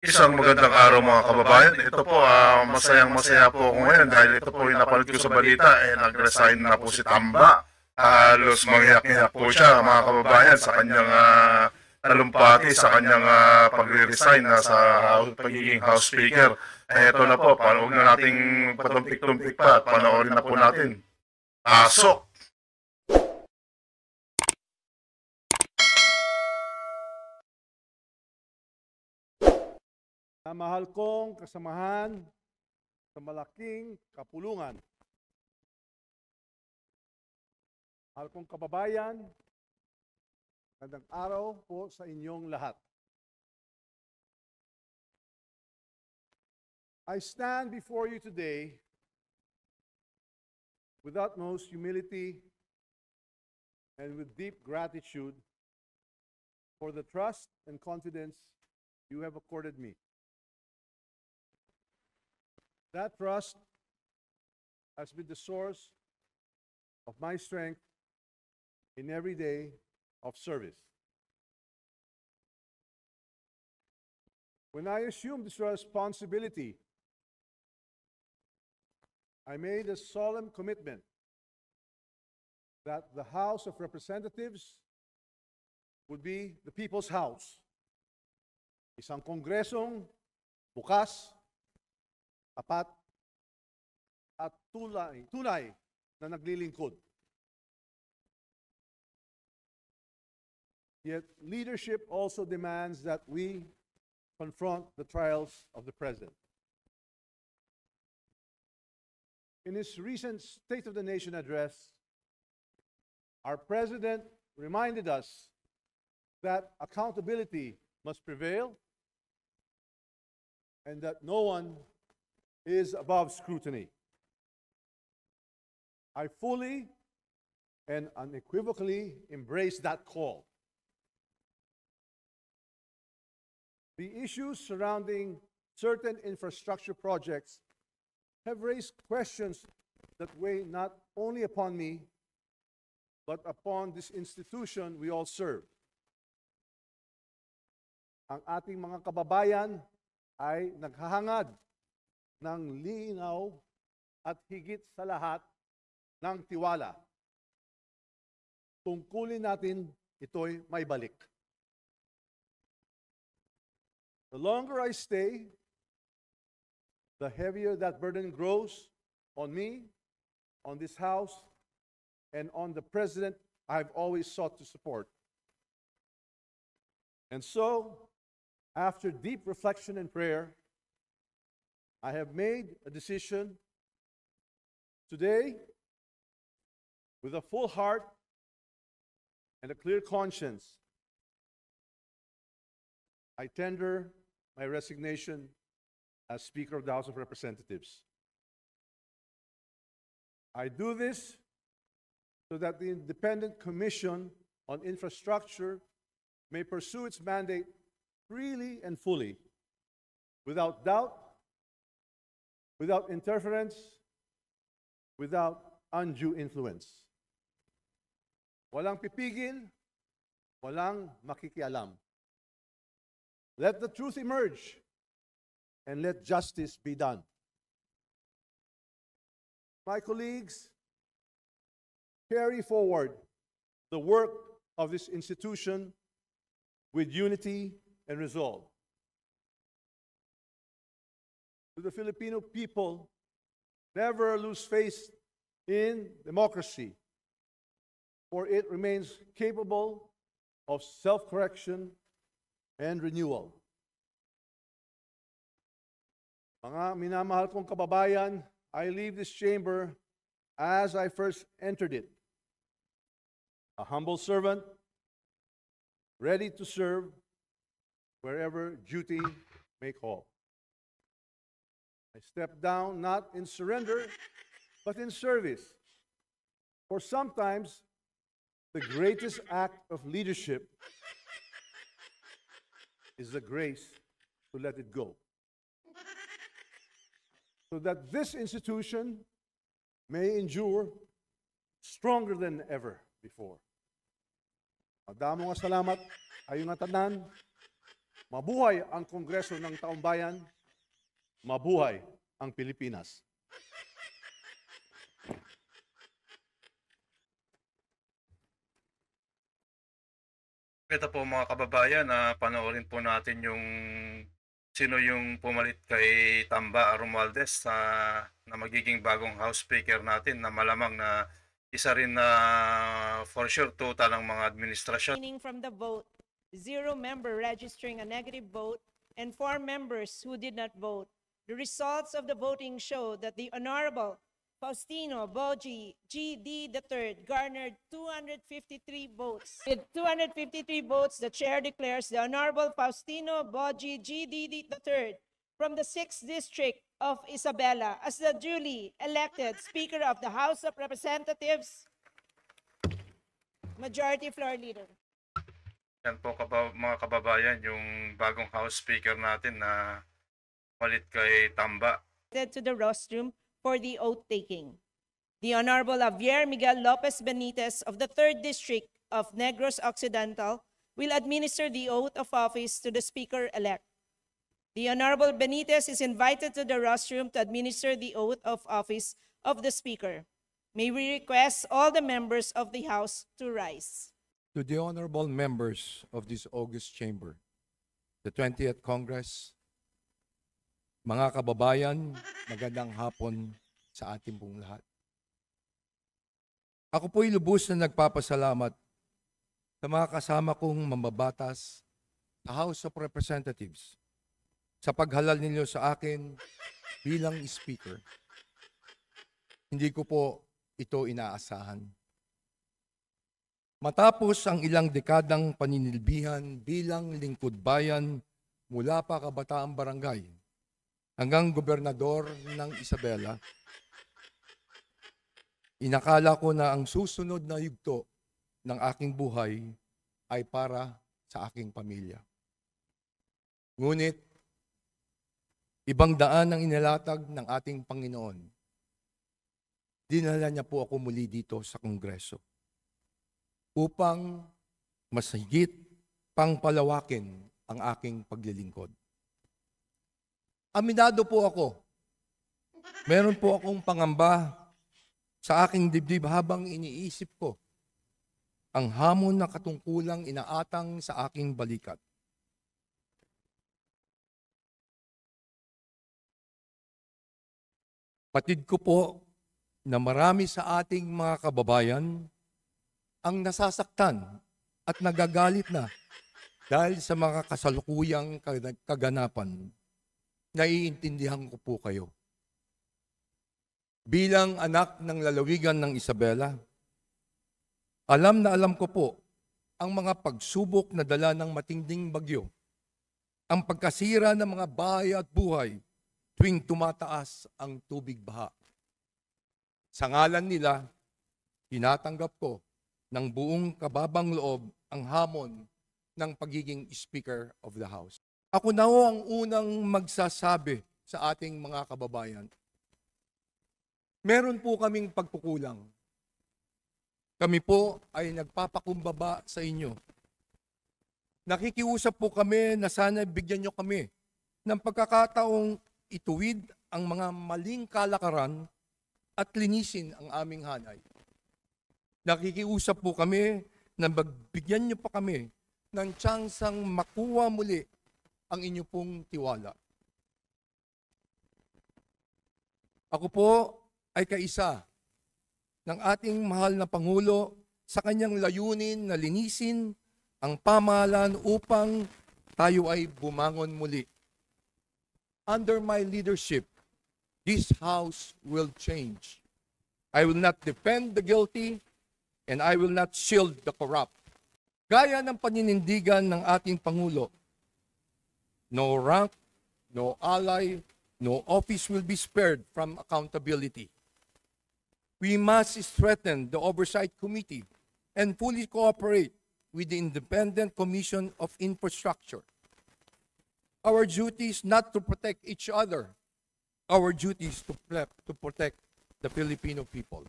Isang magandang araw mga kababayan. Ito po, masayang-masaya po ako ngayon dahil ito po yung napanood ko sa balita, nag-resign na po si Tamba. Halos manghiyak-hiyak po siya mga kababayan sa kanyang talumpati, sa kanyang pagre-resign na sa pagiging House Speaker. Ito na po, huwag na nating patumpik-tumpik pa at panoorin na po natin. Pasok! Mahal kong kasamahan sa malaking kapulungan. Mahal kong kababayan, magandang araw po sa inyong lahat. I stand before you today with utmost humility and with deep gratitude for the trust and confidence you have accorded me. That trust has been the source of my strength in every day of service. When I assumed this responsibility, I made a solemn commitment that the House of Representatives would be the people's house. Isang kongresong bukas, tapat at tunay na naglilingkod. Yet leadership also demands that we confront the trials of the President. In his recent State of the Nation address, our President reminded us that accountability must prevail and that no one is above scrutiny. I fully and unequivocally embrace that call. The issues surrounding certain infrastructure projects have raised questions that weigh not only upon me, but upon this institution we all serve. Ang ating mga kababayan ay naghahangad ng linaw at higit sa lahat ng tiwala. Tungkulin natin ito'y may balik. The longer I stay, the heavier that burden grows on me, on this House, and on the President I've always sought to support. And so, after deep reflection and prayer, I have made a decision today with a full heart and a clear conscience. I tender my resignation as Speaker of the House of Representatives. I do this so that the Independent Commission on Infrastructure may pursue its mandate freely and fully, without doubt, without interference, without undue influence. Walang pipigil, walang makikialam. Let the truth emerge and let justice be done. My colleagues, carry forward the work of this institution with unity and resolve. To the Filipino people, never lose faith in democracy, for it remains capable of self-correction and renewal. Mga minamahal kong kababayan, I leave this chamber as I first entered it, a humble servant, ready to serve wherever duty may call. I step down not in surrender, but in service. For sometimes, the greatest act of leadership is the grace to let it go, so that this institution may endure stronger than ever before. Madamo nga salamat, ayong nga tanan. Mabuhay ang Kongreso ng Taumbayan. Mabuhay ang Pilipinas. Ito po mga kababayan, panoorin po natin yung sino yung pumalit kay Tamba Romualdez na magiging bagong House Speaker natin na malamang na isa rin na for sure total ng mga administrasyon. Meaning from the vote, 0 member registering a negative vote and 4 members who did not vote. The results of the voting show that the Honorable Faustino Boji G.D. III garnered 253 votes. With 253 votes, the chair declares the Honorable Faustino Boji G.D. III from the 6th District of Isabela as the duly elected Speaker of the House of Representatives. Majority Floor Leader. Yan po mga kababayan, yung bagong House Speaker natin na palit kay Tamba. To the rostrum for the oath taking. The Honorable Javier Miguel Lopez Benitez of the 3rd District of Negros Occidental will administer the oath of office to the Speaker-elect. The Honorable Benitez is invited to the rostrum to administer the oath of office of the Speaker. May we request all the members of the House to rise. To the honorable members of this august chamber, the 20th Congress, mga kababayan, magandang hapon sa ating pong lahat. Ako po'y lubos na nagpapasalamat sa mga kasama kong mambabatas sa House of Representatives sa paghalal ninyo sa akin bilang Speaker. Hindi ko po ito inaasahan. Matapos ang ilang dekadang paninilbihan bilang lingkod bayan mula pa kabataang barangay hanggang gobernador ng Isabela, inakala ko na ang susunod na yugto ng aking buhay ay para sa aking pamilya. Ngunit, ibang daan ang inilatag ng ating Panginoon. Dinala niya po ako muli dito sa Kongreso upang mas higit pang palawakin ang aking paglilingkod. Aminado po ako. Meron po akong pangamba sa aking dibdib habang iniisip ko ang hamon na katungkulang inaatang sa aking balikat. Patid ko po na marami sa ating mga kababayan ang nasasaktan at nagagalit na dahil sa mga kasalukuyang kaganapan. Naiintindihan ko po kayo. Bilang anak ng lalawigan ng Isabela, alam na alam ko po ang mga pagsubok na dala ng matinding bagyo, ang pagkasira ng mga bahay at buhay tuwing tumataas ang tubig baha. Sa ngalan nila, tinatanggap ko ng buong kababang loob ang hamon ng pagiging Speaker of the House. Ako na ho ang unang magsasabi sa ating mga kababayan. Meron po kaming pagkukulang. Kami po ay nagpapakumbaba sa inyo. Nakikiusap po kami na sana bigyan nyo kami ng pagkakataong ituwid ang mga maling kalakaran at linisin ang aming hanay. Nakikiusap po kami na magbigyan nyo pa kami ng tsansang makuha muli ang inyo pong tiwala. Ako po ay kaisa ng ating mahal na Pangulo sa kanyang layunin na linisin ang pamahalaan upang tayo ay bumangon muli. Under my leadership, this House will change. I will not defend the guilty and I will not shield the corrupt. Gaya ng paninindigan ng ating Pangulo, no rank, no ally, no office will be spared from accountability. We must strengthen the Oversight Committee and fully cooperate with the Independent Commission of Infrastructure. Our duty is not to protect each other. Our duty is to protect the Filipino people.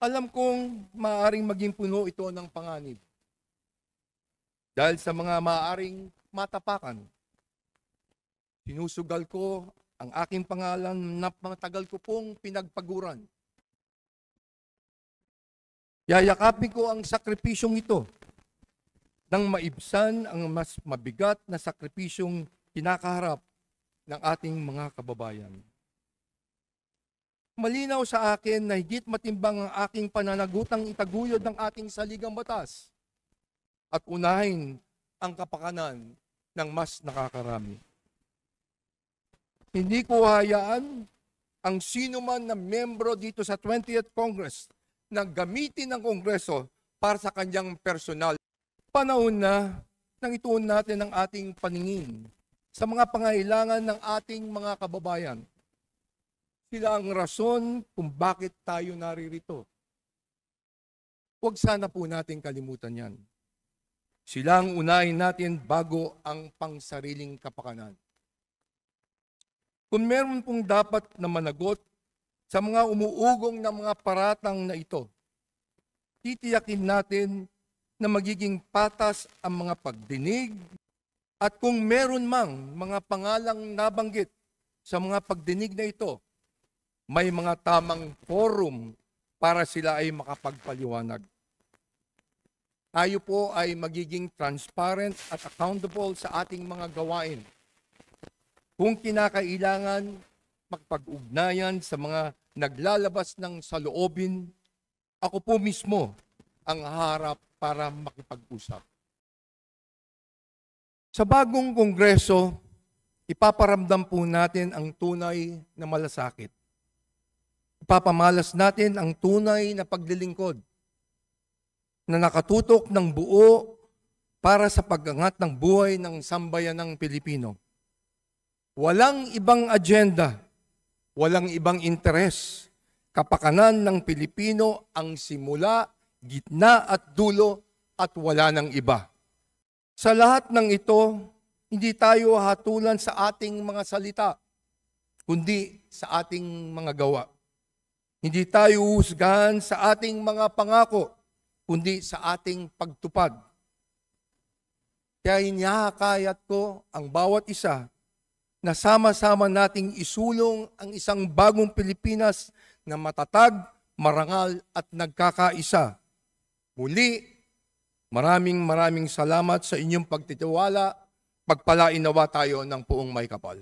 Alam kong maaaring maging puno ito ng panganib. Dahil sa mga maaaring matapakan. Sinusugal ko ang aking pangalan na matagal ko pong pinagpaguran. Yayakapin ko ang sakripisyong ito nang maibsan ang mas mabigat na sakripisyong kinakaharap ng ating mga kababayan. Malinaw sa akin na higit matimbang ang aking pananagutang itaguyod ng ating saligang batas at unahin ang kapakanan ng mas nakakarami. Hindi ko hayaan ang sino man na membro dito sa 20th Congress na gamitin ng Kongreso para sa kanyang personal. Panahon na nang ituon natin ang ating paningin sa mga pangailangan ng ating mga kababayan. Sila ang rason kung bakit tayo naririto. Huwag sana po natin kalimutan yan. Sila ang unahin natin bago ang pangsariling kapakanan. Kung meron pong dapat na managot sa mga umuugong na mga paratang na ito, titiyakin natin na magiging patas ang mga pagdinig at kung meron mang mga pangalang nabanggit sa mga pagdinig na ito, may mga tamang forum para sila ay makapagpaliwanag. Tayo po ay magiging transparent at accountable sa ating mga gawain. Kung kinakailangan, magpag-ugnayan sa mga naglalabas ng saloobin, ako po mismo ang harap para makipag-usap. Sa bagong kongreso, ipaparamdam po natin ang tunay na malasakit. Ipapamalas natin ang tunay na paglilingkod na nakatutok ng buo para sa pag-angat ng buhay ng sambayanang Pilipino. Walang ibang agenda, walang ibang interes. Kapakanan ng Pilipino ang simula, gitna at dulo at wala ng iba. Sa lahat ng ito, hindi tayo hatulan sa ating mga salita, kundi sa ating mga gawa. Hindi tayo husgahan sa ating mga pangako, kundi sa ating pagtupad. Kaya hinihikayat ko ang bawat isa na sama-sama nating isulong ang isang bagong Pilipinas na matatag, marangal at nagkakaisa. Muli, maraming salamat sa inyong pagtitiwala. Pagpalain nawa tayo ng puong may kapal.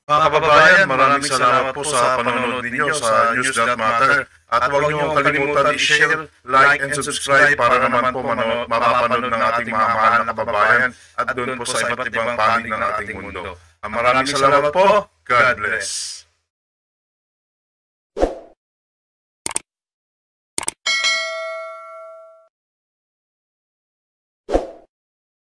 Mga kababayan, maraming salamat po sa panonood ninyo sa News That Matter. At huwag niyo kalimutan i-share, like, and subscribe para naman po mapapanood ng ating mga mahal na kababayan at doon po sa iba't ibang panig ng ating mundo. Maraming salamat po. God bless.